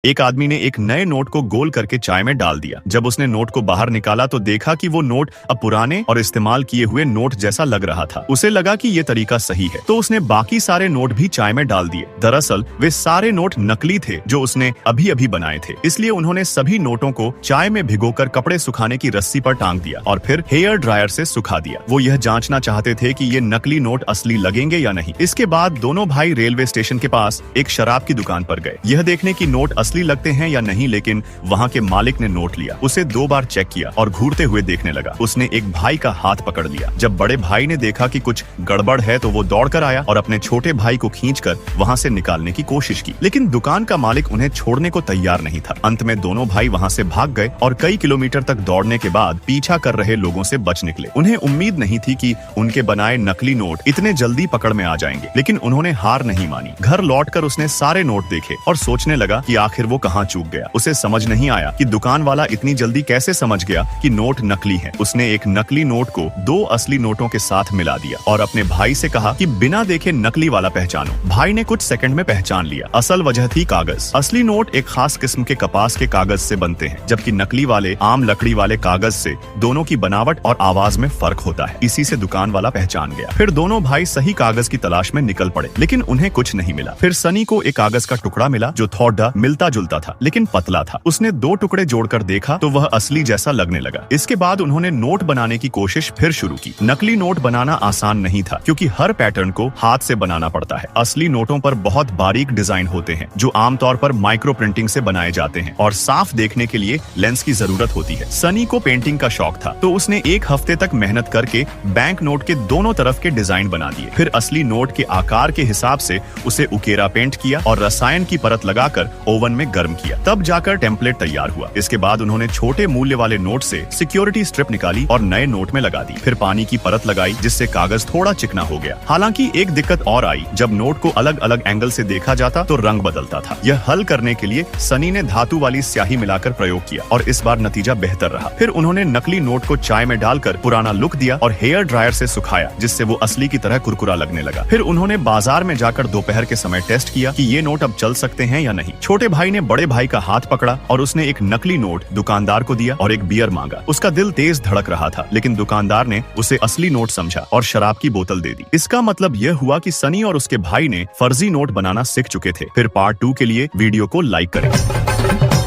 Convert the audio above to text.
एक आदमी ने एक नए नोट को गोल करके चाय में डाल दिया। जब उसने नोट को बाहर निकाला तो देखा कि वो नोट अब पुराने और इस्तेमाल किए हुए नोट जैसा लग रहा था। उसे लगा कि ये तरीका सही है, तो उसने बाकी सारे नोट भी चाय में डाल दिए। दरअसल वे सारे नोट नकली थे जो उसने अभी अभी बनाए थे। इसलिए उन्होंने सभी नोटों को चाय में भिगोकर कपड़े सुखाने की रस्सी पर टांग दिया और फिर हेयर ड्रायर से सुखा दिया। वो यह जांचना चाहते थे कि ये नकली नोट असली लगेंगे या नहीं। इसके बाद दोनों भाई रेलवे स्टेशन के पास एक शराब की दुकान पर गए, यह देखने की नोट असली लगते हैं या नहीं। लेकिन वहाँ के मालिक ने नोट लिया, उसे 2 बार चेक किया और घूरते हुए देखने लगा। उसने एक भाई का हाथ पकड़ लिया। जब बड़े भाई ने देखा कि कुछ गड़बड़ है तो वो दौड़कर आया और अपने छोटे भाई को खींचकर वहाँ से निकालने की कोशिश की, लेकिन दुकान का मालिक उन्हें छोड़ने को तैयार नहीं था। अंत में दोनों भाई वहाँ से भाग गए और कई किलोमीटर तक दौड़ने के बाद पीछा कर रहे लोगों से बच निकले। उन्हें उम्मीद नहीं थी कि उनके बनाए नकली नोट इतने जल्दी पकड़ में आ जाएंगे, लेकिन उन्होंने हार नहीं मानी। घर लौटकर उसने सारे नोट देखे और सोचने लगा कि आखिर वो कहाँ चूक गया। उसे समझ नहीं आया कि दुकान वाला इतनी जल्दी कैसे समझ गया कि नोट नकली है। उसने एक नकली नोट को 2 असली नोटों के साथ मिला दिया और अपने भाई से कहा कि बिना देखे नकली वाला पहचानो। भाई ने कुछ सेकंड में पहचान लिया। असल वजह थी कागज। असली नोट एक खास किस्म के कपास के कागज से बनते हैं, जबकि नकली वाले आम लकड़ी वाले कागज से। दोनों की बनावट और आवाज में फर्क होता है। इसी से दुकान वाला पहचान गया। फिर दोनों भाई सही कागज की तलाश में निकल पड़े, लेकिन उन्हें कुछ नहीं मिला। फिर सनी को एक कागज का टुकड़ा मिला जो थोड़ा मिलता जुलता था, लेकिन पतला था। उसने 2 टुकड़े जोड़कर देखा तो वह असली जैसा लगने लगा। इसके बाद उन्होंने नोट बनाने की कोशिश फिर शुरू की। नकली नोट बनाना आसान नहीं था, क्योंकि हर पैटर्न को हाथ से बनाना पड़ता है। असली नोटों पर बहुत बारीक डिजाइन होते हैं जो आमतौर पर माइक्रो प्रिंटिंग से बनाए जाते हैं और साफ देखने के लिए लेंस की जरूरत होती है। सनी को पेंटिंग का शौक था, तो उसने 1 हफ्ते तक मेहनत करके बैंक नोट के दोनों तरफ के डिजाइन बना दिए। फिर असली नोट के आकार के हिसाब से उसे उकेरा पेंट किया और रसायन की परत लगाकर ओवन में गर्म किया। तब जाकर टेम्पलेट तैयार हुआ। इसके बाद उन्होंने छोटे मूल्य वाले नोट से सिक्योरिटी स्ट्रिप निकाली और नए नोट में लगा दी। फिर पानी की परत लगाई जिससे कागज थोड़ा चिकना हो गया। हालांकि एक दिक्कत और आई, जब नोट को अलग अलग एंगल से देखा जाता तो रंग बदलता था। यह हल करने के लिए सनी ने धातु वाली स्याही मिलाकर प्रयोग किया और इस बार नतीजा बेहतर रहा। फिर उन्होंने नकली नोट को चाय में डालकर पुराना लुक दिया और हेयर ड्रायर से सुखाया, जिससे वो असली की तरह कुरकुरा लगने लगा। फिर उन्होंने बाजार में जाकर दोपहर के समय टेस्ट किया कि ये नोट अब चल सकते हैं या नहीं। छोटे भाई ने बड़े भाई का हाथ पकड़ा और उसने एक नकली नोट दुकानदार को दिया और एक बियर मांगा। उसका दिल तेज धड़क रहा था, लेकिन दुकानदार ने उसे असली नोट समझा और शराब की बोतल दे दी। इसका मतलब यह हुआ कि सनी और उसके भाई ने फर्जी नोट बनाना सीख चुके थे। फिर पार्ट 2 के लिए वीडियो को लाइक करें।